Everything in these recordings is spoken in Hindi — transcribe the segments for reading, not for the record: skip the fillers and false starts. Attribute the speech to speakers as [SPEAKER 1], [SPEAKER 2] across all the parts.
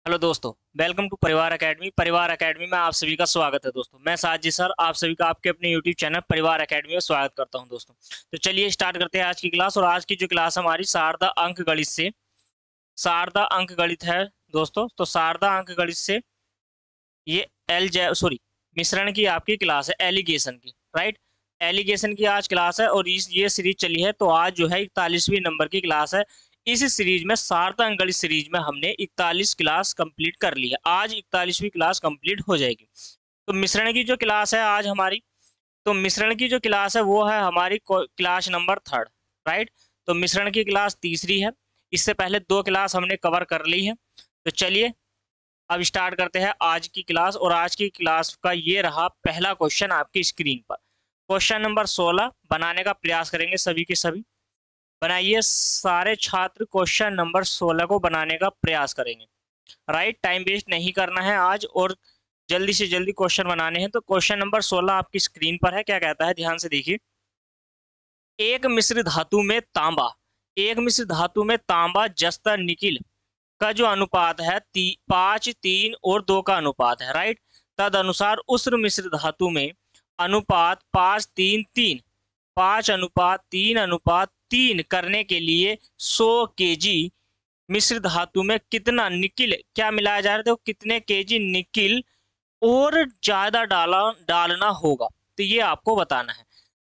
[SPEAKER 1] हेलो दोस्तों, वेलकम टू परिवार एकेडमी। परिवार एकेडमी में आप सभी का स्वागत है। दोस्तों मैं साजिद सर आप सभी का आपके अपने यूट्यूब चैनल परिवार एकेडमी में स्वागत करता हूं। दोस्तों तो चलिए स्टार्ट करते हैं आज की क्लास। और आज की जो क्लास हमारी शारदा अंक गणित से शारदा अंक गणित है। दोस्तों तो शारदा अंक गणित से ये मिश्रण की आपकी क्लास है, एलिगेशन की, राइट। एलिगेशन की आज क्लास है और ये सीरीज चली है। तो आज जो है 41वीं नंबर की क्लास है। इस सीरीज में शारदा अंक गणित सीरीज में हमने 41 क्लास कंप्लीट कर ली है। आज 41वीं क्लास कंप्लीट हो जाएगी। तो मिश्रण की जो क्लास है आज हमारी, तो मिश्रण की जो क्लास है वो है हमारी क्लास नंबर 3, राइट। तो मिश्रण की क्लास तीसरी है। इससे पहले 2 क्लास हमने कवर कर ली है। तो चलिए अब स्टार्ट करते हैं आज की क्लास। और आज की क्लास का ये रहा पहला क्वेश्चन आपकी स्क्रीन पर। क्वेश्चन नंबर 16 बनाने का प्रयास करेंगे सभी के सभी। बनाइए सारे छात्र, क्वेश्चन नंबर 16 को बनाने का प्रयास करेंगे, राइट। टाइम वेस्ट नहीं करना है आज और जल्दी से जल्दी क्वेश्चन बनाने हैं। तो क्वेश्चन नंबर 16 आपकी स्क्रीन पर है। क्या कहता है, ध्यान से देखिए। एक मिश्र धातु में तांबा, एक मिश्र धातु में तांबा जस्ता निकिल का जो अनुपात है 5, 3 और 2 का अनुपात है, राइट। तद अनुसार उस मिश्र धातु में अनुपात 5, 3, 3, 5:3:3 करने के लिए 100 केजी मिश्र धातु में कितना निकिल क्या मिलाया जा रहा है, तो कितने केजी निकिल और ज्यादा डालना होगा। तो ये आपको बताना है।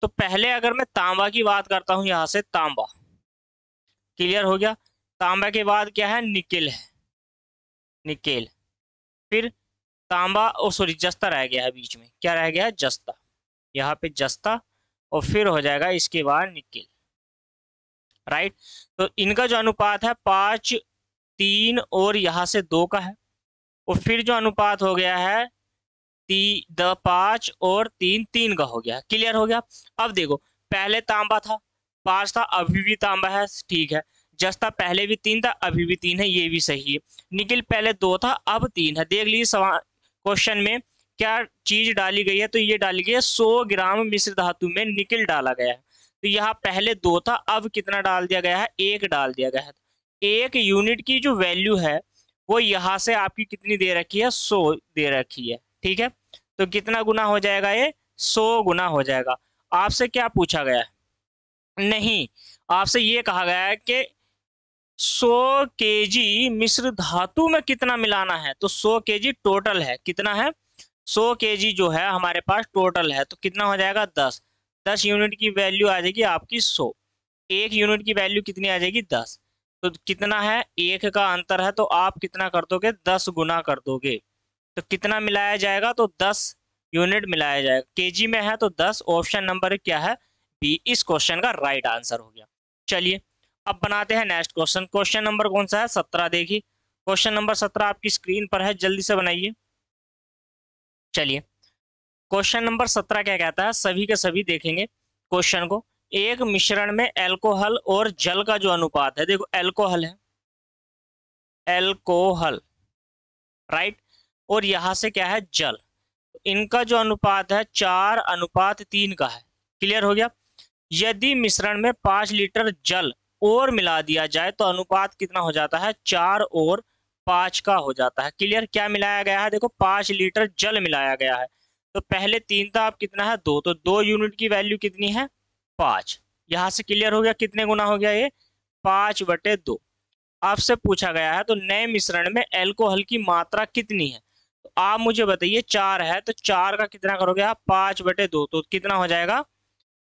[SPEAKER 1] तो पहले अगर मैं तांबा की बात करता हूं, यहां से तांबा क्लियर हो गया। तांबा के बाद क्या है, निकिल है, निकेल। फिर तांबा जस्ता रह गया है बीच में। क्या रह गया है, जस्ता। यहाँ पे जस्ता और फिर हो जाएगा इसके बाद निकेल, राइट। तो इनका जो अनुपात है 5, 3 और यहाँ से 2 का है। और फिर जो अनुपात हो गया है 5 और 3, 3 का हो गया। क्लियर हो गया। अब देखो, पहले तांबा था 5 था, अभी भी तांबा है, ठीक है। जस्ता पहले भी 3 था, अभी भी 3 है, ये भी सही है। निकिल पहले 2 था, अब 3 है। देख लीजिए सवाल क्वेश्चन में क्या चीज डाली गई है, तो ये डाली गई है 100 ग्राम मिश्र धातु में निकिल डाला गया है। तो यहाँ पहले 2 था, अब कितना डाल दिया गया है, 1 डाल दिया गया है। 1 यूनिट की जो वैल्यू है वो यहाँ से आपकी कितनी दे रखी है, 100 दे रखी है, ठीक है। तो कितना गुना हो जाएगा, ये 100 गुना हो जाएगा। आपसे क्या पूछा गया है, नहीं, आपसे ये कहा गया है कि 100 केजी मिश्र धातु में कितना मिलाना है। तो 100 केजी टोटल है, कितना है, 100 केजी जो है हमारे पास टोटल है। तो कितना हो जाएगा, 10 यूनिट की वैल्यू आ जाएगी आपकी 100। 1 यूनिट की वैल्यू कितनी आ जाएगी, 10। तो कितना है, 1 का अंतर है, तो आप कितना कर दोगे, 10 गुना कर दोगे। तो कितना मिलाया जाएगा, तो 10 यूनिट मिलाया जाएगा। केजी में है तो 10। ऑप्शन नंबर क्या है, बी इस क्वेश्चन का राइट आंसर हो गया। चलिए अब बनाते हैं नेक्स्ट क्वेश्चन। क्वेश्चन नंबर कौन सा है, 17। देखिए क्वेश्चन नंबर 17 आपकी स्क्रीन पर है, जल्दी से बनाइए। चलिए क्वेश्चन नंबर 17 क्या कहता है, सभी के सभी देखेंगे क्वेश्चन को। एक मिश्रण में एल्कोहल और जल का जो अनुपात है, देखो एल्कोहल है, एल्कोहल, राइट। और यहां से क्या है, जल। इनका जो अनुपात है 4:3 का है। क्लियर हो गया। यदि मिश्रण में 5 लीटर जल और मिला दिया जाए तो अनुपात कितना हो जाता है, 4 और 5 का हो जाता है। क्लियर। क्या मिलाया गया है, देखो 5 लीटर जल मिलाया गया है। तो पहले 3 था, अब कितना है, 2। तो 2 यूनिट की वैल्यू कितनी है, 5। यहां से क्लियर हो गया, कितने गुना हो गया ये, 5/2। आपसे पूछा गया है तो नए मिश्रण में एल्कोहल की मात्रा कितनी है। तो आप मुझे बताइए, 4 है तो 4 का कितना करोगे आप, 5/2। तो कितना हो जाएगा,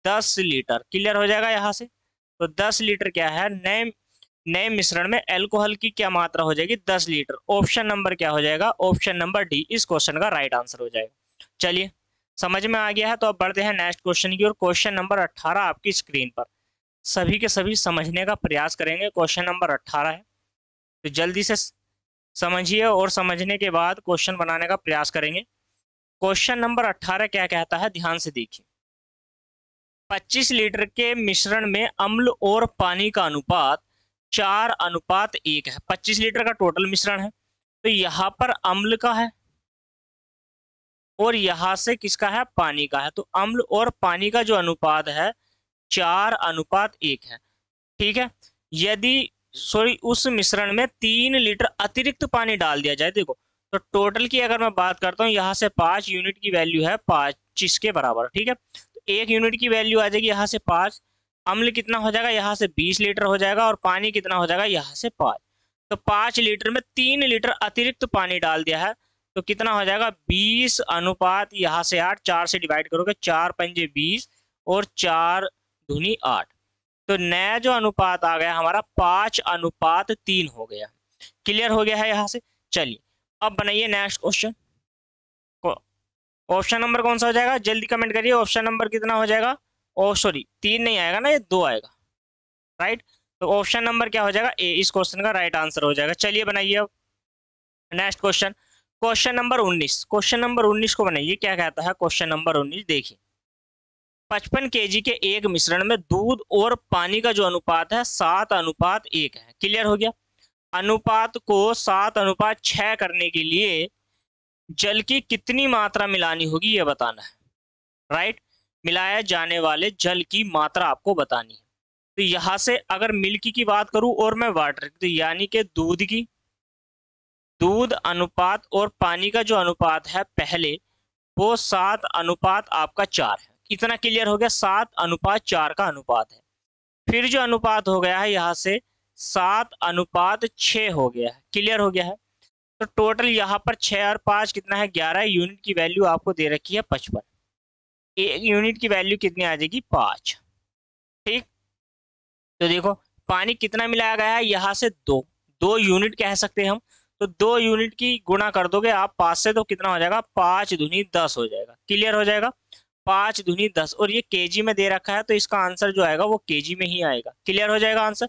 [SPEAKER 1] 10 लीटर। क्लियर हो जाएगा यहाँ से। तो 10 लीटर क्या है, नए नए मिश्रण में एल्कोहल की क्या मात्रा हो जाएगी, 10 लीटर। ऑप्शन नंबर क्या हो जाएगा, ऑप्शन नंबर डी इस क्वेश्चन का राइट आंसर हो जाएगा। चलिए समझ में आ गया है। तो अब बढ़ते हैं नेक्स्ट क्वेश्चन की ओर। क्वेश्चन नंबर 18 आपकी स्क्रीन पर। सभी के सभी समझने का प्रयास करेंगे। क्वेश्चन नंबर 18 है, तो जल्दी से समझिए और समझने के बाद क्वेश्चन बनाने का प्रयास करेंगे। क्वेश्चन नंबर 18 क्या कहता है, ध्यान से देखिए। 25 लीटर के मिश्रण में अम्ल और पानी का अनुपात 4:1 है। 25 लीटर का टोटल मिश्रण है। तो यहाँ पर अम्ल का है और यहाँ से किसका है, पानी का है। तो अम्ल और पानी का जो अनुपात है 4:1 है, ठीक है। यदि सॉरी उस मिश्रण में 3 लीटर अतिरिक्त पानी डाल दिया जाए। देखो तो टोटल की अगर मैं बात करता हूँ, यहाँ से 5 यूनिट की वैल्यू है 25 के बराबर, ठीक है। तो 1 यूनिट की वैल्यू आ जाएगी यहाँ से 5, अम्ल कितना हो जाएगा यहाँ से 20 लीटर हो जाएगा, और पानी कितना हो जाएगा यहाँ से 5। तो 5 लीटर में 3 लीटर अतिरिक्त पानी डाल दिया है, तो कितना हो जाएगा 20 अनुपात यहाँ से 8, 4 से डिवाइड करोगे 4 पंजे 20 और 4 दूनी 8। तो नया जो अनुपात आ गया हमारा 5:3 हो गया। क्लियर हो गया है यहाँ से। चलिए अब बनाइए नेक्स्ट क्वेश्चन। ऑप्शन नंबर कौन सा हो जाएगा, जल्दी कमेंट करिए। ऑप्शन नंबर कितना हो जाएगा, ओ सॉरी 3 नहीं आएगा ना, ये 2 आएगा, राइट। तो ऑप्शन नंबर क्या हो जाएगा, ए इस क्वेश्चन का राइट आंसर हो जाएगा। चलिए बनाइए अब next question, question number 19। Question number 19 को बनाइए। क्या कहता है क्वेश्चन नंबर 19, देखिए 55 kg के एक मिश्रण में दूध और पानी का जो अनुपात है 7:1 है। क्लियर हो गया। अनुपात को 7:6 करने के लिए जल की कितनी मात्रा मिलानी होगी ये बताना है, राइट। मिलाया जाने वाले जल की मात्रा आपको बतानी है। तो यहां से अगर मिल्क की बात करूं और मैं वाटर, तो यानी कि दूध अनुपात और पानी का जो अनुपात है पहले वो 7:4 आपका 4 है। इतना क्लियर हो गया, 7:4 का अनुपात है। फिर जो अनुपात हो गया है यहाँ से 7:6 हो गया है। क्लियर हो गया है। तो टोटल यहाँ पर 6 और 5 कितना है 11 यूनिट की वैल्यू आपको दे रखी है 55। एक यूनिट की वैल्यू कितनी आ जाएगी 5, ठीक। तो देखो पानी कितना मिलाया गया है यहाँ से 2 यूनिट कह सकते हैं हम। तो 2 यूनिट की गुणा कर दोगे आप 5 से, तो कितना हो जाएगा 5 दूनी 10 हो जाएगा। क्लियर हो जाएगा, 5 दूनी 10, और ये केजी में दे रखा है तो इसका आंसर जो आएगा वो केजी में ही आएगा। क्लियर हो जाएगा आंसर।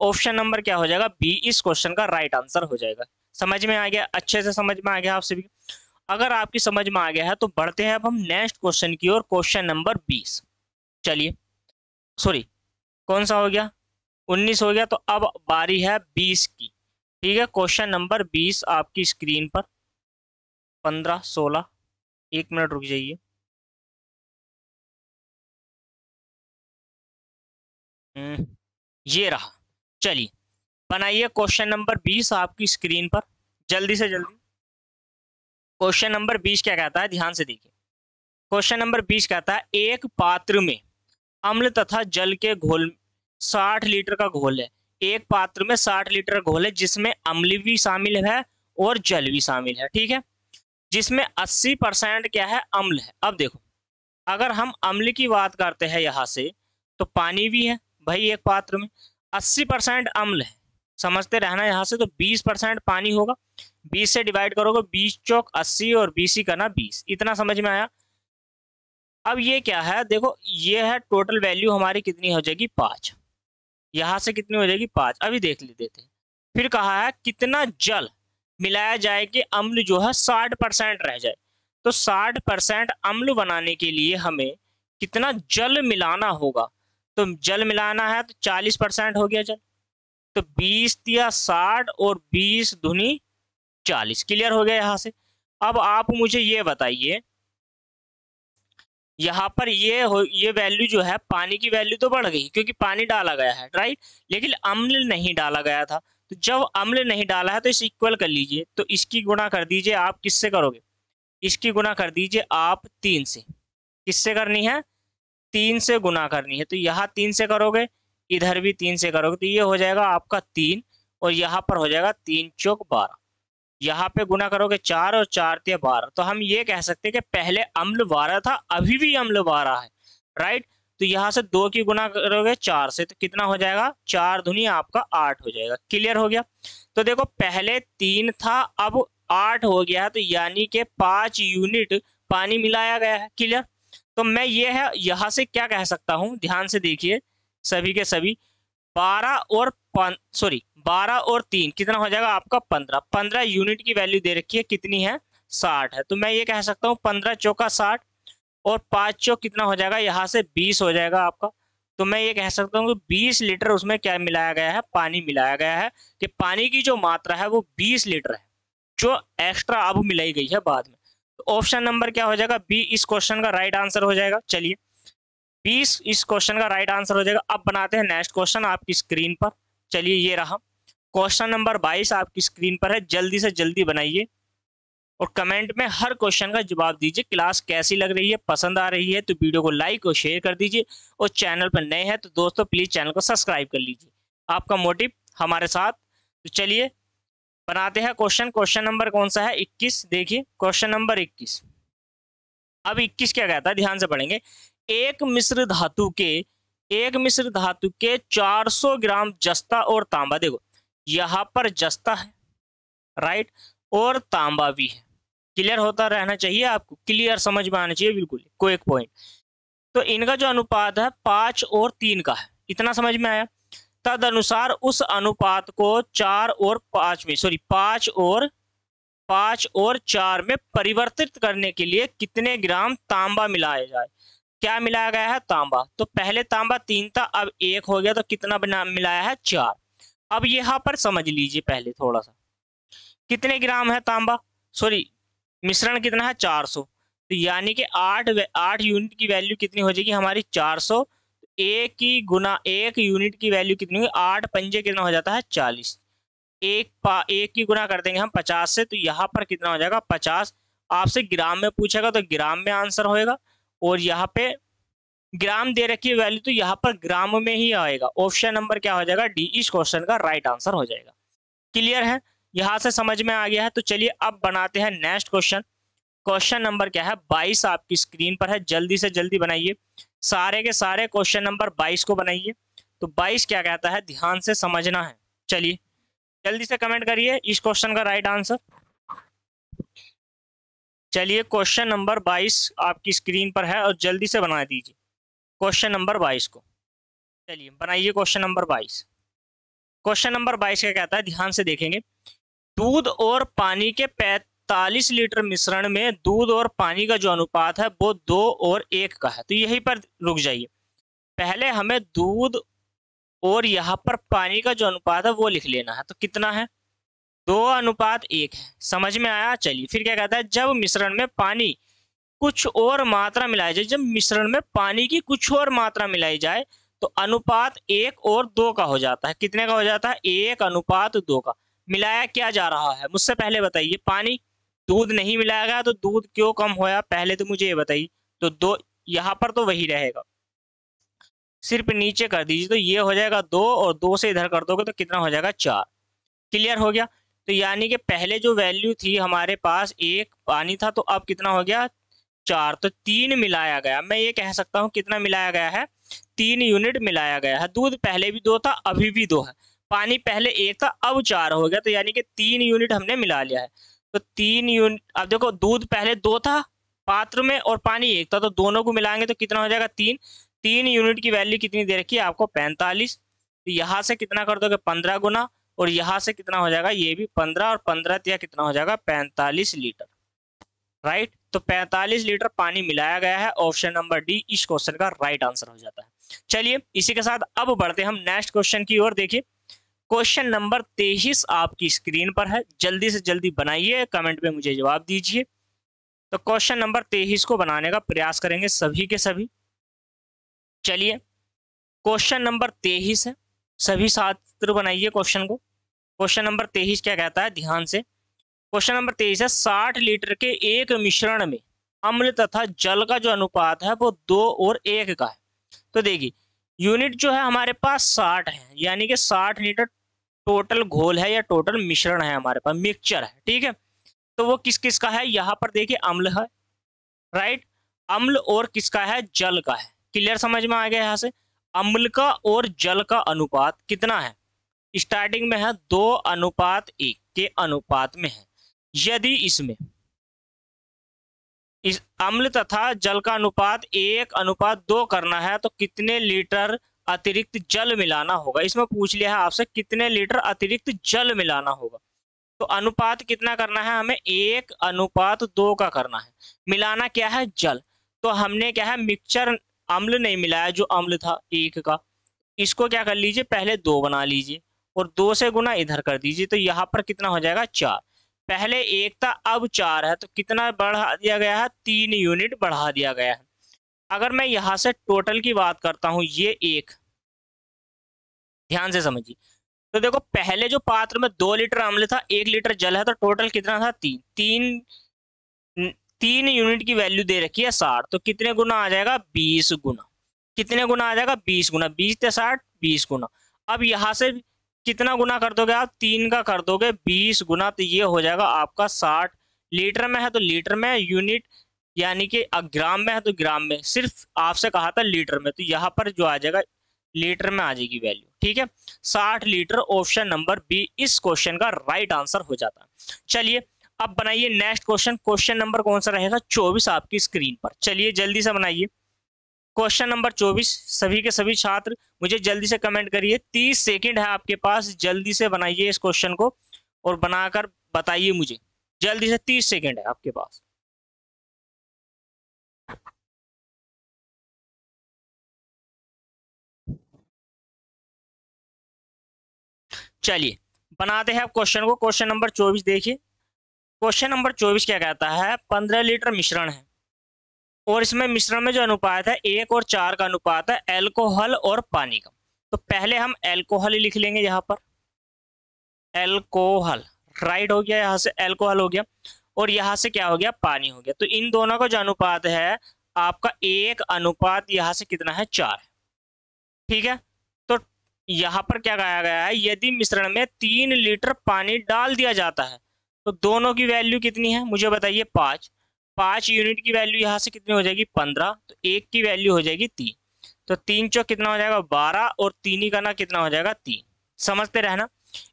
[SPEAKER 1] ऑप्शन नंबर क्या हो जाएगा, बी इस क्वेश्चन का राइट आंसर हो जाएगा। समझ में आ गया, अच्छे से समझ में आ गया आप सभी। अगर आपकी समझ में आ गया है तो बढ़ते हैं अब हम नेक्स्ट क्वेश्चन की ओर, क्वेश्चन नंबर 20। चलिए सॉरी कौन सा हो गया 19 हो गया, तो अब बारी है 20 की, ठीक है। क्वेश्चन नंबर 20 आपकी स्क्रीन पर, 15 16 1 मिनट रुक जाइए। ये रहा। चलिए बनाइए क्वेश्चन नंबर 20 आपकी स्क्रीन पर, जल्दी से जल्दी। क्वेश्चन नंबर 20 क्या कहता है, ध्यान से देखिए। क्वेश्चन नंबर 20 कहता है एक पात्र में अम्ल तथा जल के घोल 60 लीटर का घोल है। एक पात्र में 60 लीटर घोल है जिसमें अम्ल भी शामिल है और जल भी शामिल है, ठीक है। जिसमें 80% क्या है अम्ल है। अब देखो अगर हम अम्ल की बात करते हैं यहाँ से, तो पानी भी है भाई एक पात्र में, 80% अम्ल है, समझते रहना यहाँ से। तो 20% पानी होगा, 20 से डिवाइड करोगे 20 चौक 80 और 20 ही करना 20। इतना समझ में आया। अब ये क्या है देखो, ये है टोटल वैल्यू हमारी कितनी हो जाएगी 5, यहाँ से कितनी हो जाएगी 5। अभी देख लेते हैं। फिर कहा है कितना जल मिलाया जाए कि अम्ल जो है 60% रह जाए। तो 60% अम्ल बनाने के लिए हमें कितना जल मिलाना होगा, तो जल मिलाना है तो 40% हो गया जल। तो 20 दिया 60 और 20 दूनी 40। क्लियर हो गया यहाँ से। अब आप मुझे ये बताइए, यहाँ पर ये वैल्यू जो है पानी की वैल्यू तो बढ़ गई क्योंकि पानी डाला गया है, राइट। लेकिन अम्ल नहीं डाला गया था। तो जब अम्ल नहीं डाला है तो इसे इक्वल कर लीजिए। तो इसकी गुणा कर दीजिए आप, किससे करोगे, इसकी गुणा कर दीजिए आप 3 से। किससे करनी है, 3 से गुणा करनी है। तो यहाँ 3 से करोगे, इधर भी 3 से करोगे, तो ये हो जाएगा आपका 3 और यहाँ पर हो जाएगा 3 चौक 12। यहाँ पे गुना करोगे 4 और 4 तिया 12। तो हम ये कह सकते हैं कि पहले अम्ल 12 था, अभी भी अम्ल 12 है, राइट। तो यहाँ से 2 की गुना करोगे 4 से, तो कितना हो जाएगा 4 दूनी आपका 8 हो जाएगा। क्लियर हो गया। तो देखो पहले 3 था, अब 8 हो गया, तो यानी कि 5 यूनिट पानी मिलाया गया है। क्लियर। तो मैं ये है यहाँ से क्या कह सकता हूँ, ध्यान से देखिए सभी के सभी। 12 और 3 कितना हो जाएगा आपका 15 यूनिट की वैल्यू दे रखी है, कितनी है 60 है। तो मैं ये कह सकता हूँ 15 चौका 60 और 5 चौक कितना हो जाएगा यहाँ से 20 हो जाएगा आपका। तो मैं ये कह सकता हूँ कि 20 लीटर उसमें क्या मिलाया गया है, पानी मिलाया गया है। कि पानी की जो मात्रा है वो 20 लीटर है, जो एक्स्ट्रा अब मिलाई गई है बाद में। तो ऑप्शन नंबर क्या हो जाएगा, बी इस क्वेश्चन का राइट आंसर हो जाएगा। चलिए 20 इस क्वेश्चन का राइट आंसर हो जाएगा। अब बनाते हैं नेक्स्ट क्वेश्चन आपकी स्क्रीन पर। चलिए ये रहा क्वेश्चन नंबर 22 आपकी स्क्रीन पर है, जल्दी से जल्दी बनाइए और कमेंट में हर क्वेश्चन का जवाब दीजिए। क्लास कैसी लग रही है, पसंद आ रही है तो वीडियो को लाइक और शेयर कर दीजिए, और चैनल पर नए हैं तो दोस्तों प्लीज चैनल को सब्सक्राइब कर लीजिए, आपका मोटिव हमारे साथ। तो चलिए बनाते हैं क्वेश्चन। क्वेश्चन नंबर कौन सा है? 21। देखिए क्वेश्चन नंबर 21। अब 21 क्या कहता है, ध्यान से पढ़ेंगे। एक मिश्र धातु के 400 ग्राम जस्ता और तांबा, देखो यहाँ पर जस्ता है राइट, और तांबा भी है। क्लियर होता रहना चाहिए आपको, क्लियर समझ में आना चाहिए बिल्कुल, कोई एक पॉइंट। तो इनका जो अनुपात है 5 और 3 का है, इतना समझ में आया। तद अनुसार उस अनुपात को 5 और 4 में परिवर्तित करने के लिए कितने ग्राम तांबा मिलाया जाए। क्या मिलाया गया है? तांबा। तो पहले तांबा 3 था, अब 1 हो गया, तो कितना बना मिलाया है? 4। अब यहाँ पर समझ लीजिए पहले थोड़ा सा, कितने ग्राम है तांबा, मिश्रण कितना है? 400। तो यानी कि 8 यूनिट की वैल्यू कितनी हो जाएगी हमारी? 400। एक की गुना 1 यूनिट की वैल्यू कितनी हुई? 8 पंजे कितना हो जाता है? 40। एक की गुना कर देंगे हम 50 से, तो यहाँ पर कितना हो जाएगा? 50। आपसे ग्राम में पूछेगा तो ग्राम में आंसर होएगा, और यहाँ पे ग्राम दे रखी है वैल्यू तो यहाँ पर ग्राम में ही आएगा। ऑप्शन नंबर क्या हो जाएगा? डी इस क्वेश्चन का राइट आंसर हो जाएगा। क्लियर है, यहाँ से समझ में आ गया है। तो चलिए अब बनाते हैं नेक्स्ट क्वेश्चन। क्वेश्चन नंबर क्या है? 22 आपकी स्क्रीन पर है, जल्दी से जल्दी बनाइए, सारे के सारे क्वेश्चन नंबर 22 को बनाइए। तो 22 क्या कहता है, ध्यान से समझना है। चलिए जल्दी से कमेंट करिए इस क्वेश्चन का राइट आंसर। चलिए क्वेश्चन नंबर 22 आपकी स्क्रीन पर है और जल्दी से बना दीजिए क्वेश्चन नंबर 22 को। चलिए बनाइए क्वेश्चन नंबर 22। क्वेश्चन नंबर 22 क्या कहता है, ध्यान से देखेंगे। दूध और पानी के 45 लीटर मिश्रण में दूध और पानी का जो अनुपात है वो 2 और 1 का है। तो यहीं पर रुक जाइए, पहले हमें दूध और यहाँ पर पानी का जो अनुपात है वो लिख लेना है। तो कितना है? 2:1 है। समझ में आया। चलिए फिर क्या कहता है, जब मिश्रण में पानी कुछ और मात्रा मिलाई जाए, जब मिश्रण में पानी की कुछ और मात्रा मिलाई जाए तो अनुपात 1 और 2 का हो जाता है। कितने का हो जाता है? 1:2 का। मिलाया क्या जा रहा है, मुझसे पहले बताइए। पानी, दूध नहीं मिलाया गया तो दूध क्यों कम होया, पहले तो मुझे ये बताइए। तो 2 यहाँ पर तो वही रहेगा, सिर्फ नीचे कर दीजिए तो ये हो जाएगा 2, और 2 से इधर कर दोगे तो कितना हो जाएगा? 4। क्लियर हो गया। तो यानी कि पहले जो वैल्यू थी हमारे पास 1 पानी था, तो अब कितना हो गया? 4। तो 3 मिलाया गया। मैं ये कह सकता हूँ कितना मिलाया गया है? 3 यूनिट मिलाया गया है। दूध पहले भी 2 था, अभी भी 2 है। पानी पहले 1 था, अब 4 हो गया, तो यानी कि 3 यूनिट हमने मिला लिया है। तो 3 यूनिट, अब देखो दूध पहले 2 था पात्र में और पानी 1 था, तो दोनों को मिलाएंगे तो कितना हो जाएगा? 3। 3 यूनिट की वैल्यू कितनी दे रखी है आपको? 45। तो यहाँ से कितना कर दोगे? 15 गुना, और यहाँ से कितना हो जाएगा? ये भी 15, और 15 या कितना हो जाएगा? 45 लीटर। राइट। तो 45 लीटर पानी मिलाया गया है। ऑप्शन नंबर डी इस क्वेश्चन का राइट आंसर हो जाता है। चलिए इसी के साथ अब बढ़ते हैं हम नेक्स्ट क्वेश्चन की ओर। देखिए क्वेश्चन नंबर 23 आपकी स्क्रीन पर है, जल्दी से जल्दी बनाइए, कमेंट में मुझे जवाब दीजिए। तो क्वेश्चन नंबर 23 को बनाने का प्रयास करेंगे सभी के सभी। चलिए क्वेश्चन नंबर 23 है, सभी छात्र बनाइए क्वेश्चन को। क्वेश्चन नंबर 23 क्या कहता है, ध्यान से। क्वेश्चन नंबर 23 है, 60 लीटर के एक मिश्रण में अम्ल तथा जल का जो अनुपात है वो 2 और 1 का है। तो देखिए यूनिट जो है हमारे पास 60 है, यानी कि 60 लीटर टोटल घोल है या टोटल मिश्रण है हमारे पास, मिक्सचर है। ठीक है, तो वो किस किस का है? यहाँ पर देखिए अम्ल है, राइट, अम्ल, और किसका है? जल का है। क्लियर समझ में आ गया। यहाँ से अम्ल का और जल का अनुपात कितना है? स्टार्टिंग में है 2:1 के अनुपात में है। यदि इसमें इस अम्ल तथा जल का अनुपात 1:2 करना है तो कितने लीटर अतिरिक्त जल मिलाना होगा? इसमें पूछ लिया है आपसे कितने लीटर अतिरिक्त जल मिलाना होगा। तो अनुपात कितना करना है हमें? 1:2 का करना है। मिलाना क्या है? जल। तो हमने क्या है, मिक्सचर अम्ल नहीं मिलाया, जो अम्ल था 1 का, इसको क्या कर लीजिए, पहले 2 बना लीजिए और 2 से गुना इधर कर दीजिए। तो यहाँ पर कितना हो जाएगा? 4। पहले 1 था, अब 4 है, तो कितना बढ़ा दिया गया है? 3 यूनिट बढ़ा दिया गया है। अगर मैं यहाँ से टोटल की बात करता हूँ, ये 1, ध्यान से समझिए, तो देखो पहले जो पात्र में 2 लीटर अम्ल था 1 लीटर जल है, तो टोटल कितना था 3 3 यूनिट की वैल्यू दे रखी है 60, तो कितने गुना आ जाएगा 20 गुना। कितने गुना आ जाएगा 20 गुना, 20 से 60 20 गुना। अब यहाँ से कितना गुना कर दोगे आप, 3 का कर दोगे 20 गुना, तो ये हो जाएगा आपका 60। लीटर में है तो लीटर में, यूनिट यानी कि ग्राम में है तो ग्राम में, सिर्फ आपसे कहा था लीटर में, तो यहाँ पर जो आ जाएगा लीटर में आ जाएगी वैल्यू। ठीक है, 60 लीटर, ऑप्शन नंबर बी इस क्वेश्चन का राइट आंसर हो जाता है। चलिए अब बनाइए नेक्स्ट क्वेश्चन। क्वेश्चन नंबर कौन सा रहेगा 24 आपकी स्क्रीन पर। चलिए जल्दी से बनाइए क्वेश्चन नंबर 24। सभी के सभी छात्र मुझे जल्दी से कमेंट करिए, 30 सेकंड है आपके पास, जल्दी से बनाइए इस क्वेश्चन को और बनाकर बताइए मुझे जल्दी से, 30 सेकंड है आपके पास। चलिए बनाते हैं आप क्वेश्चन को। क्वेश्चन नंबर 24 देखिए। क्वेश्चन नंबर 24 क्या कहता है, 15 लीटर मिश्रण है और इसमें मिश्रण में जो अनुपात है 1 और 4 का अनुपात है अल्कोहल और पानी का। तो पहले हम अल्कोहल लिख लेंगे यहाँ पर, अल्कोहल राइट हो गया, यहाँ से अल्कोहल हो गया और यहाँ से क्या हो गया पानी हो गया। तो इन दोनों का जो अनुपात है आपका 1 अनुपात यहाँ से कितना है 4। ठीक है, तो यहाँ पर क्या कहा गया है, यदि मिश्रण में 3 लीटर पानी डाल दिया जाता है तो दोनों की वैल्यू कितनी है मुझे बताइए 5 यूनिट की वैल्यू यहाँ से कितनी हो जाएगी 15, तो 1 की वैल्यू हो जाएगी 3, तो 3 चौक कितना हो जाएगा 12 और 3 ही का ना कितना हो जाएगा 3। समझते रहना,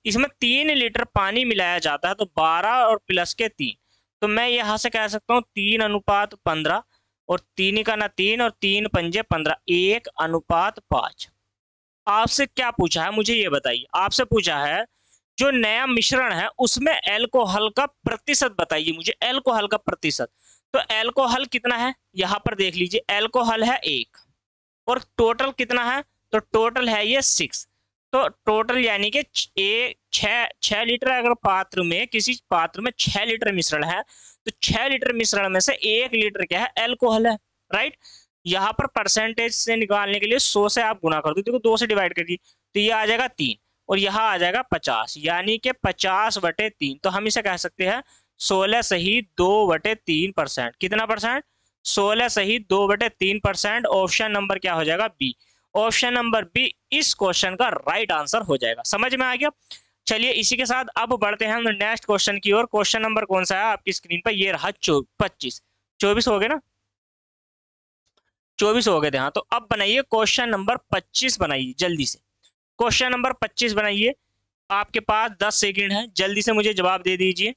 [SPEAKER 1] इसमें 3 लीटर पानी मिलाया जाता है तो 12 और प्लस के 3, तो मैं यहाँ से कह सकता हूँ 3 अनुपात 15 और 3 का ना 3 और 3 पंजे 15, 1 अनुपात 5। आपसे क्या पूछा है मुझे ये बताइए, आपसे पूछा है जो नया मिश्रण है उसमें अल्कोहल का प्रतिशत बताइए मुझे, अल्कोहल का प्रतिशत। तो अल्कोहल कितना है यहाँ पर देख लीजिए, अल्कोहल है 1 और टोटल कितना है, तो टोटल है ये 6। तो टोटल यानी कि 6 लीटर, अगर पात्र में किसी पात्र में 6 लीटर मिश्रण है तो 6 लीटर मिश्रण में से 1 लीटर क्या है अल्कोहल है। राइट, यहाँ पर परसेंटेज से निकालने के लिए 100 से आप गुना कर दो, देखो 2 से डिवाइड कर दी तो ये आ जाएगा 3 और यहाँ आ जाएगा 50, यानी कि 50/3। तो हम इसे कह सकते हैं 16 सही 2/3%। कितना परसेंट, 16 सही 2/3%। ऑप्शन नंबर क्या हो जाएगा बी, ऑप्शन नंबर बी इस क्वेश्चन का राइट आंसर हो जाएगा। समझ में आ गया। चलिए इसी के साथ अब बढ़ते हैं हम नेक्स्ट क्वेश्चन की ओर। क्वेश्चन नंबर कौन सा है आपकी स्क्रीन पर, ये रहा 25। 24 हो गए ना, 24 हो गए थे हाँ। तो अब बनाइए क्वेश्चन नंबर 25, बनाइए जल्दी से क्वेश्चन नंबर 25 बनाइए। आपके पास 10 सेकंड है, जल्दी से मुझे जवाब दे दीजिए।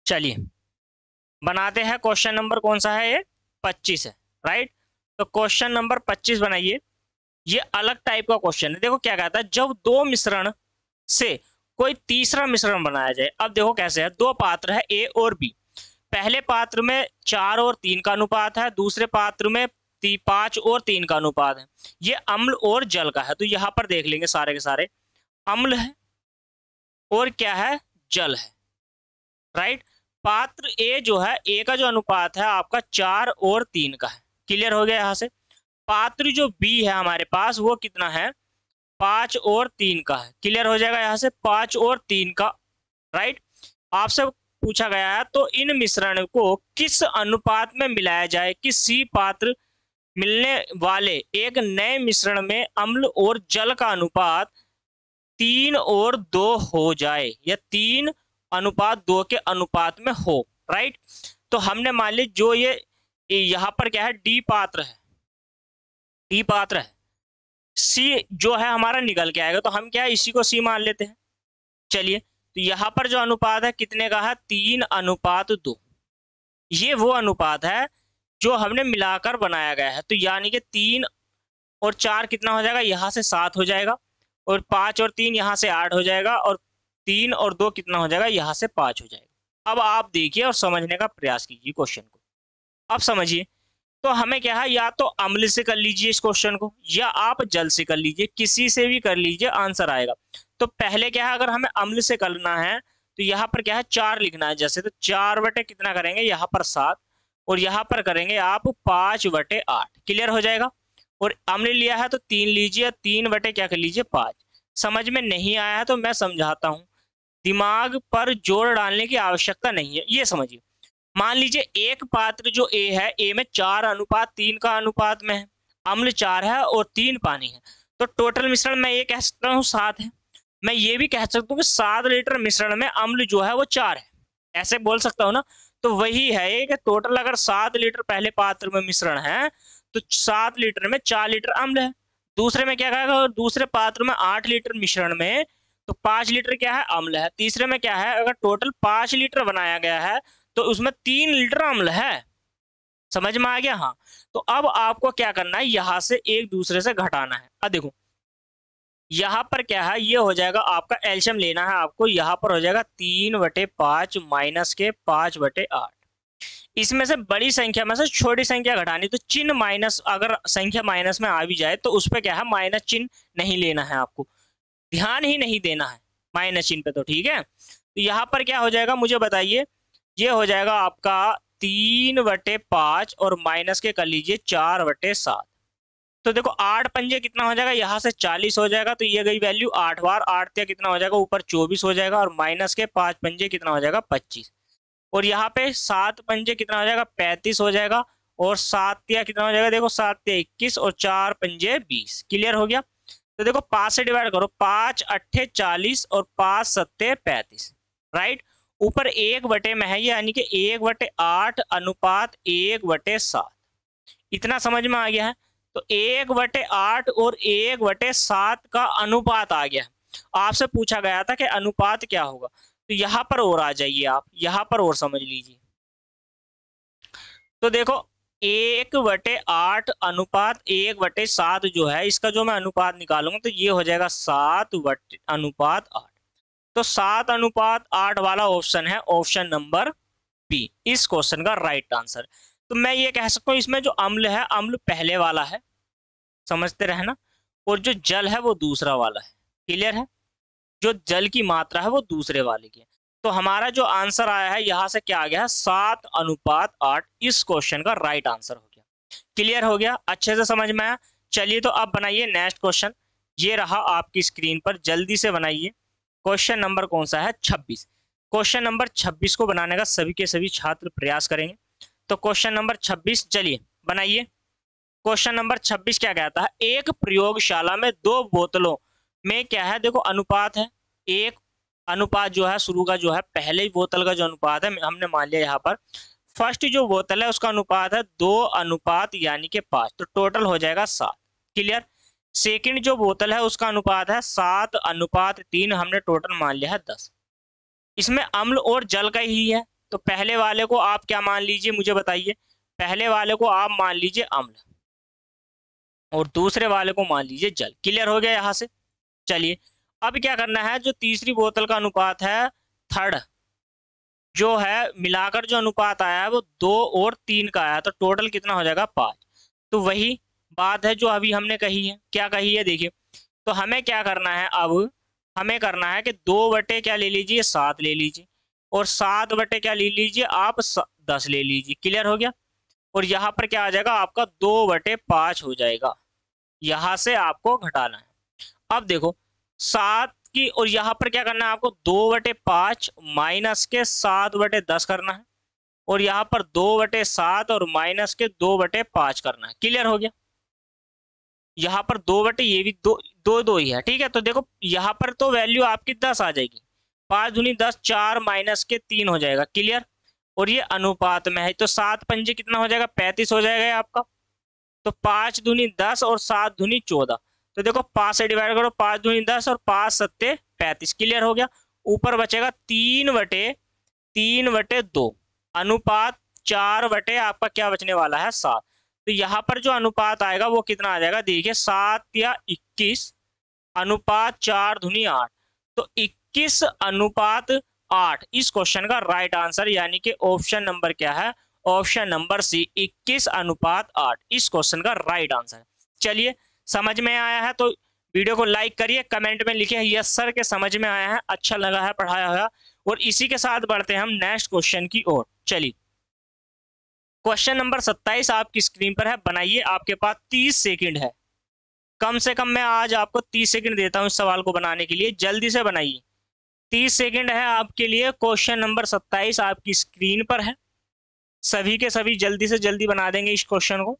[SPEAKER 1] चलिए बनाते हैं, क्वेश्चन नंबर कौन सा है, ये 25 है राइट। तो क्वेश्चन नंबर 25 बनाइए। ये अलग टाइप का क्वेश्चन है। देखो क्या कहता है, जब 2 मिश्रण से कोई तीसरा मिश्रण बनाया जाए। अब देखो कैसे है, 2 पात्र है ए और बी। पहले पात्र में 4 और 3 का अनुपात है, दूसरे पात्र में 5 और 3 का अनुपात है। ये अम्ल और जल का है, तो यहाँ पर देख लेंगे सारे के सारे अम्ल है और क्या है जल है। राइट, पात्र ए जो है, ए का जो अनुपात है आपका 4 और 3 का है। क्लियर हो गया यहाँ से। पात्र जो बी है हमारे पास वो कितना है 5 और 3 का है। क्लियर हो जाएगा यहाँ से 5 और 3 का। राइट, आपसे पूछा गया है तो इन मिश्रण को किस अनुपात में मिलाया जाए कि सी पात्र मिलने वाले एक नए मिश्रण में अम्ल और जल का अनुपात 3 और 2 हो जाए, या 3 अनुपात 2 के अनुपात में हो। राइट, तो हमने मान ली जो ये यहाँ पर क्या है डी पात्र है, डी पात्र है, सी जो है हमारा निकल के आएगा, तो हम क्या है इसी को सी मान लेते हैं। चलिए, तो यहाँ पर जो अनुपात है कितने का है 3:2। ये वो अनुपात है जो हमने मिलाकर बनाया गया है। तो यानी कि 3 और 4 कितना हो जाएगा, यहाँ से 7 हो जाएगा, और 5 और 3 यहाँ से 8 हो जाएगा, और 3 और 2 कितना हो जाएगा, यहाँ से 5 हो जाएगा। अब आप देखिए और समझने का प्रयास कीजिए क्वेश्चन को। अब समझिए, तो हमें क्या है, या तो अम्ल से कर लीजिए इस क्वेश्चन को, या आप जल से कर लीजिए, किसी से भी कर लीजिए, आंसर आएगा। तो पहले क्या है, अगर हमें अम्ल से करना है तो यहाँ पर क्या है 4 लिखना है जैसे, तो 4 बटे कितना करेंगे यहाँ पर 7, और यहाँ पर करेंगे आप 5 बटे 8। क्लियर हो जाएगा। और अम्ल लिया है तो 3 लीजिए, 3 बटे क्या कर लीजिए 5। समझ में नहीं आया है तो मैं समझाता हूँ, दिमाग पर जोर डालने की आवश्यकता नहीं है। ये समझिए, मान लीजिए एक पात्र जो ए है, ए में 4:3 का अनुपात में है, अम्ल 4 है और 3 पानी है, तो टोटल मिश्रण मैं ये कह सकता हूँ 7 है। मैं ये भी कह सकता हूँ कि 7 लीटर मिश्रण में अम्ल जो है वो 4 है, ऐसे बोल सकता हूँ ना। तो वही है ये कि टोटल अगर 7 लीटर पहले पात्र में मिश्रण है तो 7 लीटर में 4 लीटर अम्ल है। दूसरे में क्या कहेगा, दूसरे पात्र में 8 लीटर मिश्रण में तो 5 लीटर क्या है अम्ल है। तीसरे में क्या है, अगर टोटल 5 लीटर बनाया गया है तो उसमें 3 लीटर अम्ल है। समझ में आ गया। हाँ, तो अब आपको क्या करना है, यहां से एक दूसरे से घटाना है। अब देखो यहाँ पर क्या है, ये हो जाएगा आपका एलसीएम लेना है आपको, यहाँ पर हो जाएगा 3/5 माइनस के 5/8। इसमें से बड़ी संख्या में से छोटी संख्या घटानी, तो चिन्ह माइनस, अगर संख्या माइनस में आ भी जाए तो उस पर क्या है माइनस चिन्ह नहीं लेना है आपको, ध्यान ही नहीं देना है माइनस चिन्ह पे। तो ठीक है, तो यहाँ पर क्या हो जाएगा मुझे बताइए, ये हो जाएगा आपका 3/5 और माइनस के कर लीजिए 4/7। तो देखो 8 पंजे कितना हो जाएगा, यहाँ से 40 हो जाएगा, तो ये गई वैल्यू 8 बार, 8 तिया कितना हो जाएगा ऊपर 24 हो जाएगा, और माइनस के 5 पंजे कितना हो जाएगा 25, और यहाँ पे 7 पंजे कितना हो जाएगा 35 हो जाएगा, और 7 तिया कितना हो जाएगा, देखो 7 तिया 21 और 4 पंजे 20। क्लियर हो गया। तो देखो 5 से डिवाइड करो, 5 अट्ठे 40 और 5 सत्ते 35, राइट। ऊपर 1 बटे में है ये, यानी कि 1/8 अनुपात 1/7। इतना समझ में आ गया है। तो 1/8 और 1/7 का अनुपात आ गया। आपसे पूछा गया था कि अनुपात क्या होगा, तो यहां पर और आ जाइए आप, यहां पर और समझ लीजिए। तो देखो 1/8 अनुपात 1/7 जो है, इसका जो मैं अनुपात निकालूंगा तो ये हो जाएगा 7/8। तो 7/8 वाला ऑप्शन है ऑप्शन नंबर बी, इस क्वेश्चन का राइट आंसर। तो मैं ये कह सकता हूँ इसमें जो अम्ल है, अम्ल पहले वाला है, समझते रहना, और जो जल है वो दूसरा वाला है। क्लियर है, जो जल की मात्रा है वो दूसरे वाले की है। तो हमारा जो आंसर आया है यहाँ से क्या आ गया है 7:8, इस क्वेश्चन का राइट आंसर हो गया। क्लियर हो गया, अच्छे से समझ में आया। चलिए तो अब बनाइए नेक्स्ट क्वेश्चन, ये रहा आपकी स्क्रीन पर, जल्दी से बनाइए। क्वेश्चन नंबर कौन सा है 26। क्वेश्चन नंबर 26 को बनाने का सभी के सभी छात्र प्रयास करेंगे। तो क्वेश्चन नंबर 26 चलिए बनाइए। क्वेश्चन नंबर 26 क्या कहता है, एक प्रयोगशाला में 2 बोतलों में क्या है, देखो अनुपात है, एक अनुपात जो है शुरू का जो है पहले ही बोतल का जो अनुपात है हमने मान लिया यहाँ पर, फर्स्ट जो बोतल है उसका अनुपात है 2 यानी कि 5, तो टोटल हो जाएगा 7। क्लियर। सेकंड जो बोतल है उसका अनुपात है 7:3, हमने टोटल मान लिया है 10। इसमें अम्ल और जल का ही है, तो पहले वाले को आप क्या मान लीजिए मुझे बताइए, पहले वाले को आप मान लीजिए अम्ल और दूसरे वाले को मान लीजिए जल। क्लियर हो गया यहाँ से। चलिए अब क्या करना है, जो तीसरी बोतल का अनुपात है, थर्ड जो है मिलाकर जो अनुपात आया है वो 2 और 3 का आया, तो टोटल कितना हो जाएगा 5। तो वही बात है जो अभी हमने कही है, क्या कही है देखिए। तो हमें क्या करना है, अब हमें करना है कि 2 बटे क्या ले लीजिए 7 ले लीजिए, और 7 बटे क्या ले लीजिए आप 10 ले लीजिए। क्लियर हो गया। और यहाँ पर क्या आ जाएगा आपका 2/5 हो जाएगा, यहाँ से आपको घटाना है। अब देखो 7 की, और यहाँ पर क्या करना है आपको 2/5 माइनस के 7/10 करना है, और यहाँ पर 2/7 और माइनस के 2/5 करना है। क्लियर हो गया। यहाँ पर 2 बटे ये भी 2 ही है, ठीक है। तो देखो यहाँ पर तो वैल्यू आपकी 10 आ जाएगी, 5 दूनी 10, 4 माइनस के 3 हो जाएगा। क्लियर। और ये अनुपात में है, तो 7 पंजे कितना हो जाएगा 35 हो जाएगा आपका। तो 5 दूनी 10 और 7 दूनी 14, तो देखो 5 से डिवाइड करो, 5 दूनी 10 और 5 सत्ते 35। क्लियर हो गया। ऊपर बचेगा 3/2 अनुपात 4 आपका क्या बचने वाला है 7। तो यहाँ पर जो अनुपात आएगा वो कितना आ जाएगा, देखिए 7 या 21 अनुपात 4 दूनी 8, तो 21:8 इस क्वेश्चन का राइट आंसर, यानी कि ऑप्शन नंबर क्या है, ऑप्शन नंबर सी 21:8 इस क्वेश्चन का राइट आंसर है। चलिए, समझ में आया है तो वीडियो को लाइक करिए, कमेंट में लिखिए यस सर के समझ में आया है, अच्छा लगा है पढ़ाया हुआ। और इसी के साथ बढ़ते हैं हम नेक्स्ट क्वेश्चन की ओर। चलिए, क्वेश्चन नंबर 27 आपकी स्क्रीन पर है, बनाइए। आपके पास 30 सेकंड है, कम से कम मैं आज आपको 30 सेकंड देता हूं इस सवाल को बनाने के लिए, जल्दी से बनाइए। 30 सेकंड है आपके लिए। क्वेश्चन नंबर 27 आपकी स्क्रीन पर है, सभी के सभी जल्दी से जल्दी बना देंगे इस क्वेश्चन को।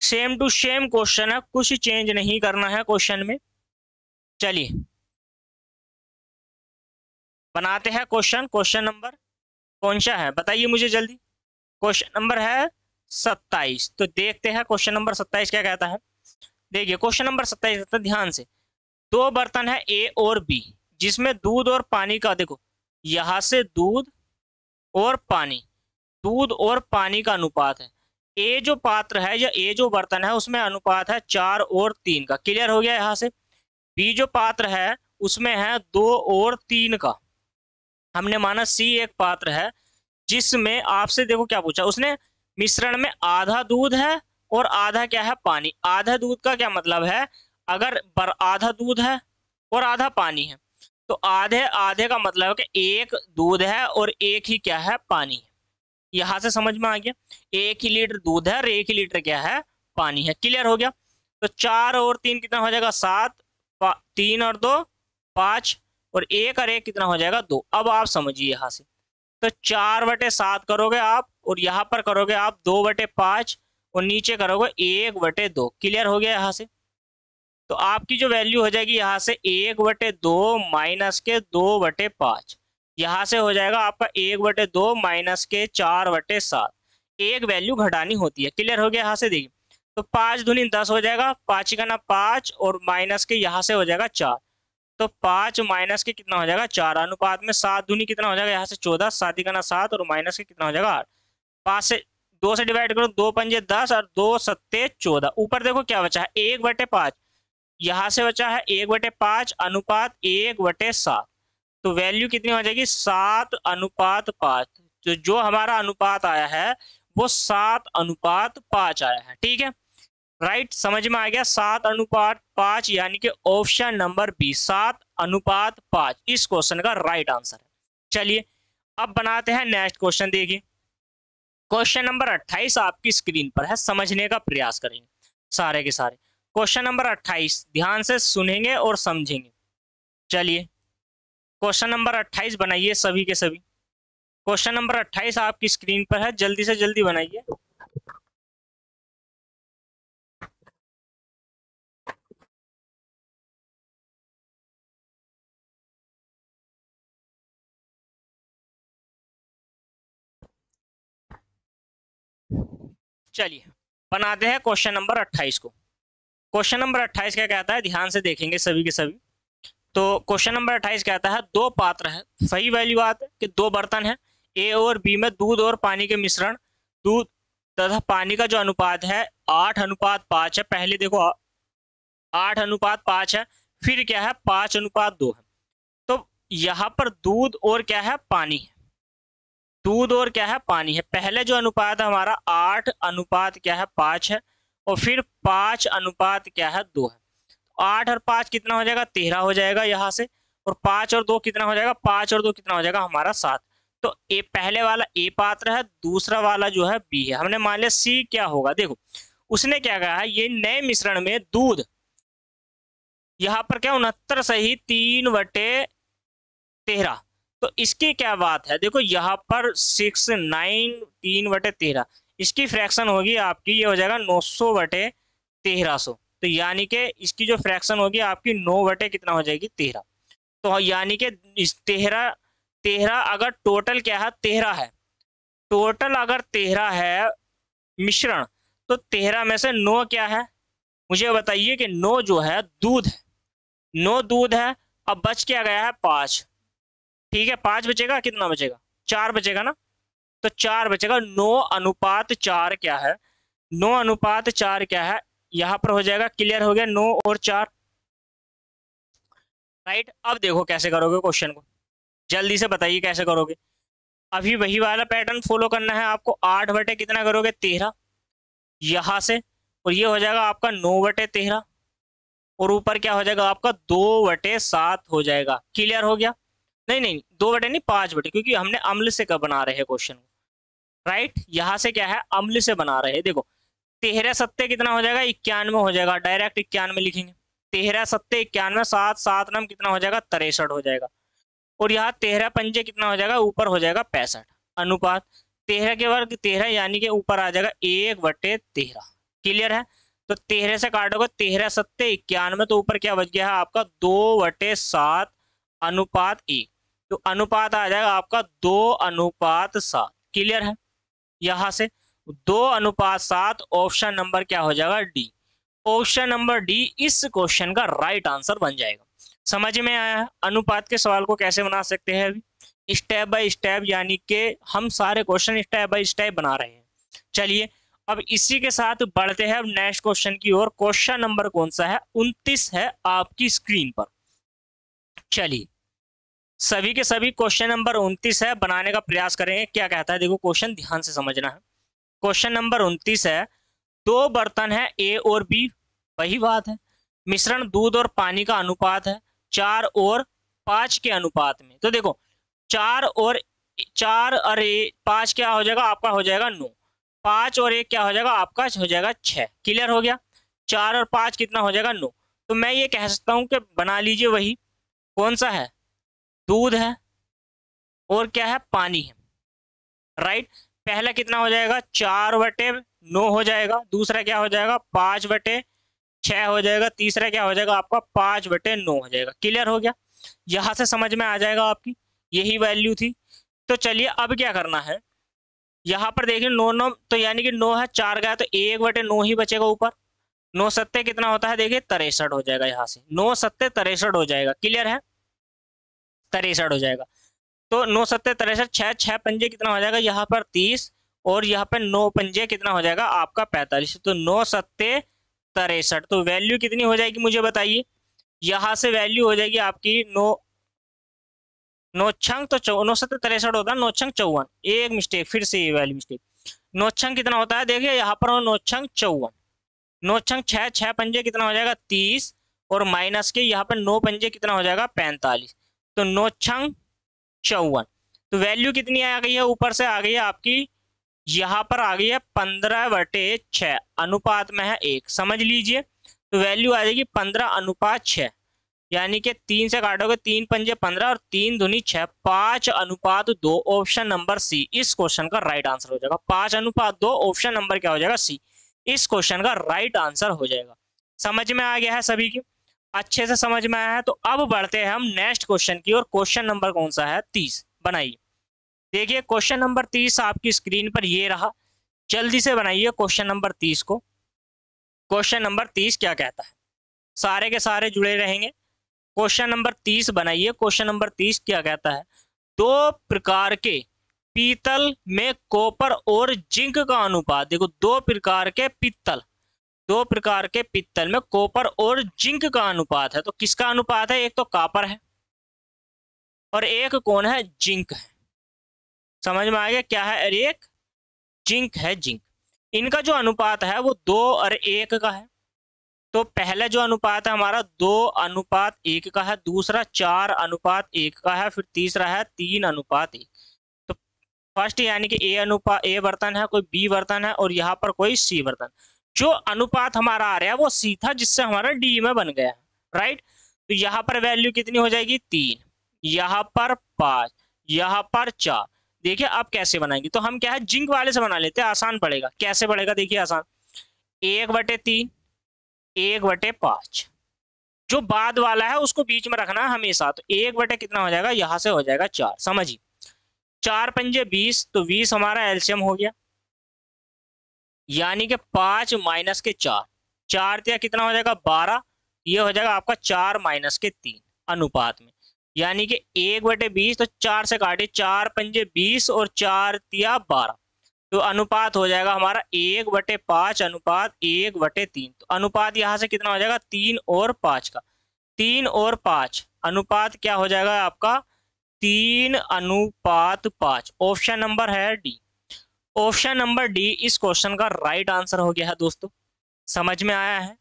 [SPEAKER 1] सेम टू सेम क्वेश्चन है, कुछ चेंज नहीं करना है क्वेश्चन में। चलिए बनाते हैं क्वेश्चन। क्वेश्चन नंबर कौन सा है बताइए मुझे जल्दी। क्वेश्चन नंबर है 27। तो देखते हैं क्वेश्चन नंबर 27 क्या कहता है। देखिए क्वेश्चन नंबर 27 कहता है, ध्यान से, दो बर्तन है ए और बी जिसमें दूध और पानी का, देखो यहां से दूध और पानी, दूध और पानी का अनुपात है। ए जो पात्र है या ए जो बर्तन है उसमें अनुपात है 4 और 3 का। क्लियर हो गया यहाँ से। बी जो पात्र है उसमें है 2 और 3 का। हमने माना सी एक पात्र है जिसमें आपसे देखो क्या पूछा उसने, मिश्रण में आधा दूध है और आधा क्या है, पानी। आधा दूध का क्या मतलब है, अगर आधा दूध है और आधा पानी है तो आधे आधे का मतलब है कि एक दूध है और एक ही क्या है, पानी है। यहां से समझ में आ गया, 1 ही लीटर दूध है और 1 ही लीटर क्या है, पानी है। क्लियर हो गया। तो 4 और 3 कितना हो जाएगा, 7, 3 और 2 5 और 1 और 1 कितना हो जाएगा, 2। अब आप समझिए यहाँ से, तो 4/7 करोगे आप और यहाँ पर करोगे आप 2/5 और नीचे करोगे 1/2। क्लियर हो गया यहाँ से। तो आपकी जो वैल्यू हो जाएगी यहाँ से 1/2 माइनस के 2/5, यहाँ से हो जाएगा आपका 1/2 माइनस के 4/7। एक वैल्यू घटानी होती है। क्लियर हो गया यहाँ से। देखिए तो 5 दूनी 10 हो जाएगा, 5 का ना 5 और माइनस के यहाँ से हो जाएगा 4। तो 5 माइनस के कितना हो जाएगा, 4 अनुपात में 7 दूनी कितना हो जाएगा यहाँ से 14, 7 का ना 7 और माइनस के कितना हो जाएगा 8। 5 से 2 से डिवाइड करो, 2 पंजे 10 और 2 सत्ते 14। ऊपर देखो क्या बचा है, 1/5, यहाँ से बचा है 1/5 अनुपात 1/7। तो वैल्यू कितनी हो जाएगी, 7:5। तो जो हमारा अनुपात आया है वो 7:5 आया है। ठीक है, राइट, समझ में आ गया। 7:5 यानी कि ऑप्शन नंबर बी 7:5 इस क्वेश्चन का राइट आंसर है। चलिए अब बनाते हैं नेक्स्ट क्वेश्चन। देखिए क्वेश्चन नंबर 28 आपकी स्क्रीन पर है, समझने का प्रयास करेंगे सारे के सारे। क्वेश्चन नंबर 28 ध्यान से सुनेंगे और समझेंगे। चलिए क्वेश्चन नंबर 28 बनाइए सभी के सभी। क्वेश्चन नंबर 28 आपकी स्क्रीन पर है, जल्दी से जल्दी बनाइए। चलिए बनाते हैं क्वेश्चन नंबर 28 को। क्वेश्चन नंबर 28 क्या कहता है, ध्यान से देखेंगे सभी के सभी। तो क्वेश्चन नंबर 28 कहता है, दो पात्र है, सही वाली बात है कि दो बर्तन है, ए और बी में दूध और पानी के मिश्रण, दूध तथा पानी का जो अनुपात है 8:5 है। पहले देखो 8:5 है, फिर क्या है 5:2 है। तो यहाँ पर दूध और क्या है, पानी है। दूध और क्या है, पानी है। पहले जो अनुपात है हमारा 8:5 है और फिर 5:2 है। 8 और 5 कितना हो जाएगा, 13 हो जाएगा यहाँ से। और 5 और 2 कितना हो जाएगा, 5 और 2 कितना हो जाएगा हमारा 7। तो ए पहले वाला ए पात्र है, दूसरा वाला जो है बी है। हमने मान लिया सी क्या होगा। देखो उसने क्या कहा है, ये नए मिश्रण में दूध यहाँ पर क्या 69 सही 3/13। तो इसकी क्या बात है, देखो यहाँ पर 6 9 3/13, इसकी फ्रैक्शन होगी आपकी, ये हो जाएगा 900/1300। तो यानी कि इसकी जो फ्रैक्शन होगी आपकी 9 कितना हो जाएगी 13। तो यानी कि इस 13 अगर टोटल क्या है 13 है, टोटल अगर 13 है मिश्रण, तो 13 में से 9 क्या है, मुझे बताइए कि 9 जो है दूध है, 9 दूध है। अब बच क्या गया है 5। ठीक है 5 बचेगा, कितना बचेगा 4 बचेगा ना। तो 4 बचेगा। 9:4 क्या है, 9:4 क्या है, यहां पर हो जाएगा। क्लियर हो गया, 9 और 4। राइट, अब देखो कैसे करोगे क्वेश्चन को, जल्दी से बताइए कैसे करोगे। अभी वही वाला पैटर्न फॉलो करना है आपको। 8 बटे कितना करोगे 13 यहाँ से, और ये हो जाएगा आपका 9 बटे 13, और ऊपर क्या हो जाएगा आपका 2 बटे 7 हो जाएगा। क्लियर हो गया? नहीं नहीं 2 बटे नहीं 5 बटे, क्योंकि हमने अम्ल से कब बना रहे हैं क्वेश्चन को, राइट। यहाँ से क्या है अम्ल से बना रहे हैं। देखो 13 सत्ते कितना हो जाएगा 91 हो जाएगा, डायरेक्ट 91 लिखेंगे। 13 सत्ते 91, 7 7 नम कितना हो जाएगा 63 हो जाएगा, और यहाँ 13 पंजे कितना हो जाएगा ऊपर हो जाएगा 65। अनुपात 13 के वर्ग 13 यानी कि ऊपर आ जाएगा 1 बटे 13। क्लियर है? तो 13 से काटोगे 13 सत्ते 91, तो ऊपर क्या बच गया है आपका 2 बटे 7 अनुपात 1। तो अनुपात आ जाएगा आपका 2 अनुपात 7। क्लियर है? यहां से 2 अनुपात 7 ऑप्शन नंबर क्या हो जाएगा डी। ऑप्शन नंबर डी इस क्वेश्चन का राइट आंसर बन जाएगा। समझ में आया है अनुपात के सवाल को कैसे बना सकते हैं? अभी स्टेप बाय स्टेप, यानी कि हम सारे क्वेश्चन स्टेप बाय स्टेप बना रहे हैं। चलिए अब इसी के साथ बढ़ते हैं अब नेक्स्ट क्वेश्चन की ओर। क्वेश्चन नंबर कौन सा है 29 है आपकी स्क्रीन पर। चलिए सभी के सभी क्वेश्चन नंबर 29 है, बनाने का प्रयास करेंगे। क्या कहता है देखो क्वेश्चन ध्यान से समझना है। क्वेश्चन नंबर 29 है, 2 बर्तन है ए और बी, वही बात है। मिश्रण दूध और पानी का अनुपात है 4 और 5 के अनुपात में। तो देखो 4 और 5 क्या हो जाएगा आपका हो जाएगा 9, 5 और 1 क्या हो जाएगा आपका हो जाएगा 6। क्लियर हो गया? 4 और 5 कितना हो जाएगा 9। तो मैं ये कह सकता हूं कि बना लीजिए वही, कौन सा है दूध है और क्या है पानी है, राइट। पहला कितना हो जाएगा 4 बटे 9 हो जाएगा, दूसरा क्या हो जाएगा 5 बटे 6 हो जाएगा, तीसरा क्या हो जाएगा आपका 5 बटे 9 हो जाएगा। क्लियर हो गया? यहां से समझ में आ जाएगा आपकी यही वैल्यू थी। तो चलिए अब क्या करना है, यहाँ पर देखिए 9 9 तो यानी कि 9 है 4 गया तो 1 बटे 9 ही बचेगा ऊपर। 9 सत्ते कितना होता है देखिए 63 हो जाएगा, यहाँ से 9 सत्ते 63 हो जाएगा। क्लियर है? 63 हो जाएगा। तो 9 सत्ते 63, 6 6 पंजे कितना हो जाएगा यहाँ पर 30, और यहाँ पर 9 पंजे कितना हो जाएगा आपका 45। तो 9 सत्ते 63, तो वैल्यू कितनी हो जाएगी मुझे बताइए। यहाँ से वैल्यू हो जाएगी आपकी 9 9 छंग तो 9 सत्ते 63 होता है, 9 छंग 54, एक मिस्टेक फिर से ये वैल्यू मिस्टेक। 9 छंग कितना होता है देखिए यहाँ पर 9 छंग 54, 9 छंग 6 6 पंजे कितना हो जाएगा 30, और माइनस के यहाँ पर 9 पंजे कितना हो जाएगा 45। तो 9 छंग 54, तो वैल्यू कितनी आ गई है ऊपर से आ गई है आपकी, यहाँ पर आ गई है 15 बटे 6, अनुपात में है 1। समझ लीजिए तो वैल्यू आ जाएगी 15 अनुपात 6, यानी कि 3 से काटोगे 3 पंजे 15 और 3 दूनी 6, 5 अनुपात 2 ऑप्शन नंबर सी इस क्वेश्चन का राइट आंसर हो जाएगा। 5 अनुपात 2 ऑप्शन नंबर क्या हो जाएगा सी, इस क्वेश्चन का राइट आंसर हो जाएगा। समझ में आ गया है सभी की? अच्छे से समझ में आया है। तो अब बढ़ते हैं हम नेक्स्ट क्वेश्चन की और। क्वेश्चन नंबर कौन सा है 30 बनाइए। देखिए क्वेश्चन नंबर 30 आपकी स्क्रीन पर ये रहा, जल्दी से बनाइए क्वेश्चन नंबर 30 को। क्वेश्चन नंबर 30 क्या कहता है, सारे के सारे जुड़े रहेंगे। क्वेश्चन नंबर 30 बनाइए। क्वेश्चन नंबर 30 क्या कहता है, 2 प्रकार के पीतल में कॉपर और जिंक का अनुपात। देखो 2 प्रकार के पीतल, 2 प्रकार के पीतल में कॉपर और जिंक का अनुपात है। तो किसका अनुपात है, एक तो कॉपर है और एक कौन है जिंक है। समझ में आ गया क्या है, अरे एक जिंक है जिंक। इनका जो अनुपात है वो 2 और 1 का है। तो पहला जो अनुपात है हमारा 2 अनुपात 1 का है, दूसरा 4 अनुपात 1 का है, फिर तीसरा है 3 अनुपात 1। तो फर्स्ट यानी कि ए बर्तन है, कोई बी बर्तन है और यहाँ पर कोई सी बर्तन। जो अनुपात हमारा आ रहा है वो सी था, जिससे हमारा डी में बन गया है, राइट। तो यहाँ पर वैल्यू कितनी हो जाएगी 3, यहाँ पर 5, यहाँ पर 4। देखिए अब कैसे बनाएंगे, तो हम क्या है जिंक वाले से बना लेते हैं, आसान पड़ेगा। कैसे पड़ेगा देखिए आसान, 1/3 1/5, जो बाद वाला है उसको बीच में रखना है हमेशा। तो 1 बटे कितना हो जाएगा यहां से हो जाएगा 4। समझिए 4 पंजे 20, तो 20 हमारा एलसीएम हो गया, यानी कि 5 माइनस के 4, 4 तिया कितना हो जाएगा 12, ये हो जाएगा आपका 4 माइनस के 3 अनुपात में, यानी कि 1/20। तो 4 से काटे, 4 पंजे 20 और 4 तिया 12, तो अनुपात हो जाएगा हमारा 1/5 अनुपात 1/3। तो अनुपात यहाँ से कितना हो जाएगा 3 और 5 का, 3 और 5 अनुपात क्या हो जाएगा आपका 3:5। ऑप्शन नंबर है डी। ऑप्शन नंबर डी इस क्वेश्चन का राइट आंसर हो गया है दोस्तों। समझ में आया है?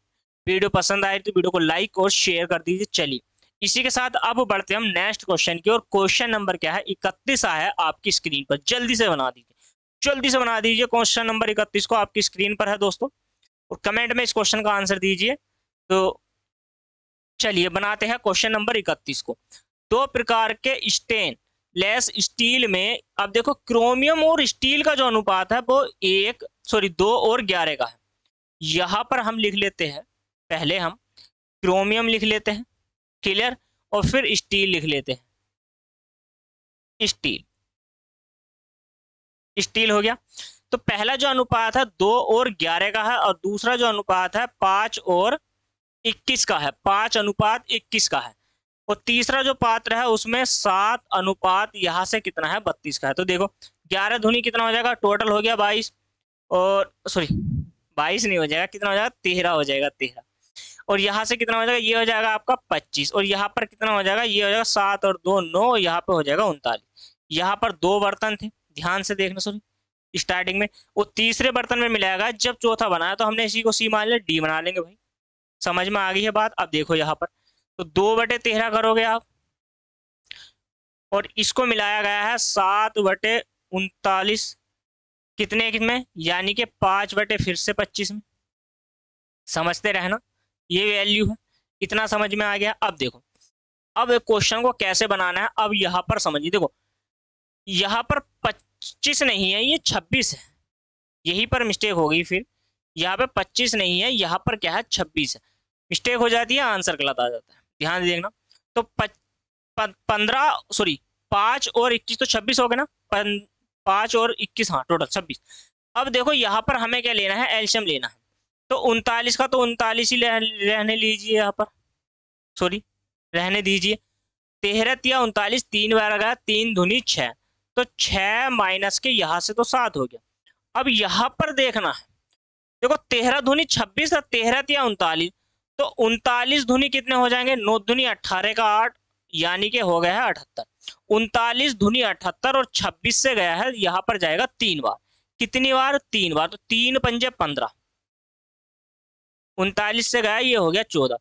[SPEAKER 1] वीडियो पसंद आए तो वीडियो को लाइक और शेयर कर दीजिए। चलिए इसी के साथ अब बढ़ते हम नेक्स्ट क्वेश्चन की और क्वेश्चन नंबर क्या है 31 आया है आपकी स्क्रीन पर। जल्दी से बना दीजिए, जल्दी से बना दीजिए। क्वेश्चन नंबर 31 को आपकी स्क्रीन पर है दोस्तों, और कमेंट में इस क्वेश्चन का आंसर दीजिए। तो चलिए बनाते हैं क्वेश्चन नंबर 31 को। दो प्रकार के स्टेन लेस स्टील में, अब देखो क्रोमियम और स्टील का जो अनुपात है वो 2:11 का है। यहां पर हम लिख लेते हैं, पहले हम क्रोमियम लिख लेते हैं, क्लियर, और फिर स्टील लिख लेते हैं। स्टील हो गया। तो पहला जो अनुपात है 2:11 का है, और दूसरा जो अनुपात है 5:21 का है। 5:21 का है। और तीसरा जो पात्र है उसमें 7 यहां से कितना है 32 का है। तो देखो 11 दूनी कितना हो जाएगा, टोटल हो गया 22, और सॉरी 22 नहीं हो जाएगा, कितना हो जाएगा 13 हो जाएगा, 13। और यहाँ से कितना हो जाएगा, ये हो जाएगा आपका 25, और यहाँ पर कितना हो जाएगा, ये हो जाएगा 7 और 2 9, यहाँ पे हो जाएगा 39। यहाँ पर 2 बर्तन थे, ध्यान से देखना, सॉरी स्टार्टिंग में। वो तीसरे बर्तन में मिलाएगा, जब चौथा बनाया तो हमने इसी को सी मान लिया, डी बना लेंगे भाई। समझ में आ गई है बात? अब देखो यहाँ पर तो 2/13 करोगे आप, और इसको मिलाया गया है 7/39 कितने में, यानी कि 5/25 में। समझते रहना, ये वैल्यू है। इतना समझ में आ गया? अब देखो, अब क्वेश्चन को कैसे बनाना है, अब यहाँ पर समझिए। देखो यहाँ पर 25 नहीं है, ये 26 है, यही पर मिस्टेक हो गई। फिर यहाँ पे 25 नहीं है, यहाँ पर क्या है 26 है। मिस्टेक हो जाती है, आंसर गलत आ जाता है, ध्यान देखना। तो 5 और 21 तो 26 हो गए ना, 5 और 21, हाँ टोटल 26। अब देखो यहाँ पर हमें क्या लेना है, एलसीएम लेना है। तो 39 का तो 39 ही रहने लीजिए, यहाँ पर सॉरी रहने दीजिए। 13 या 39 3 बार गया, 3 दूनी 6, तो 6 माइनस के यहाँ से तो 7 हो गया। अब यहाँ पर देखना है, देखो 13 दूनी 26 और 13 या 39, तो 39 दूनी कितने हो जाएंगे, 9 दूनी 18 का 8, यानी कि हो गया है 78। 39 दूनी 78 और 26 से गया है, यहाँ पर जाएगा 3 बार। कितनी बार, 3 बार, तो 3 पंजे 15, 39 से गया, ये हो गया 14।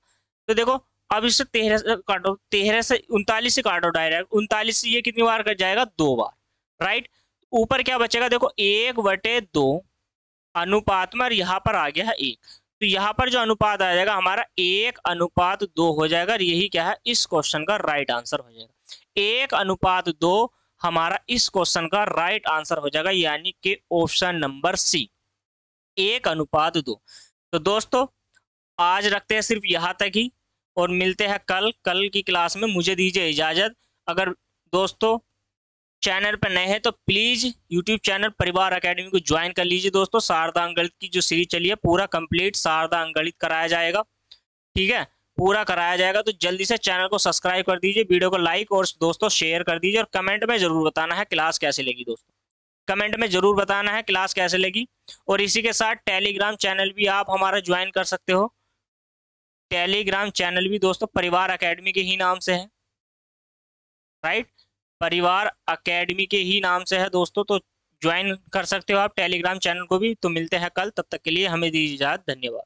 [SPEAKER 1] तो देखो अब इससे 13 से काटो, 13 से 39 से काटो डायरेक्ट, 39 से ये कितनी बार कर जाएगा, 2 बार, राइट। ऊपर क्या बचेगा, देखो 1/2 अनुपात में, यहाँ पर आ गया है 1, तो यहाँ पर जो अनुपात आ जाएगा हमारा 1:2 हो जाएगा। यही क्या है, इस क्वेश्चन का राइट आंसर हो जाएगा। 1:2 हमारा इस क्वेश्चन का राइट आंसर हो जाएगा, यानी कि ऑप्शन नंबर सी, 1:2। तो दोस्तों आज रखते हैं सिर्फ यहाँ तक ही, और मिलते हैं कल की क्लास में। मुझे दीजिए इजाजत। अगर दोस्तों चैनल पर नए हैं तो प्लीज यूट्यूब चैनल परिवार एकेडमी को ज्वाइन कर लीजिए दोस्तों। शारदा अंकगणित की जो सीरीज चली है, पूरा कंप्लीट शारदा अंकगणित कराया जाएगा, ठीक है, पूरा कराया जाएगा। तो जल्दी से चैनल को सब्सक्राइब कर दीजिए, वीडियो को लाइक और दोस्तों शेयर कर दीजिए, और कमेंट में जरूर बताना है क्लास कैसे लगी दोस्तों, कमेंट में जरूर बताना है क्लास कैसे लगी। और इसी के साथ टेलीग्राम चैनल भी आप हमारा ज्वाइन कर सकते हो। टेलीग्राम चैनल भी दोस्तों परिवार एकेडमी के ही नाम से है, राइट, परिवार एकेडमी के ही नाम से है दोस्तों। तो ज्वाइन कर सकते हो आप टेलीग्राम चैनल को भी। तो मिलते हैं कल, तब तक के लिए हमें दीजिए इजाजत, धन्यवाद।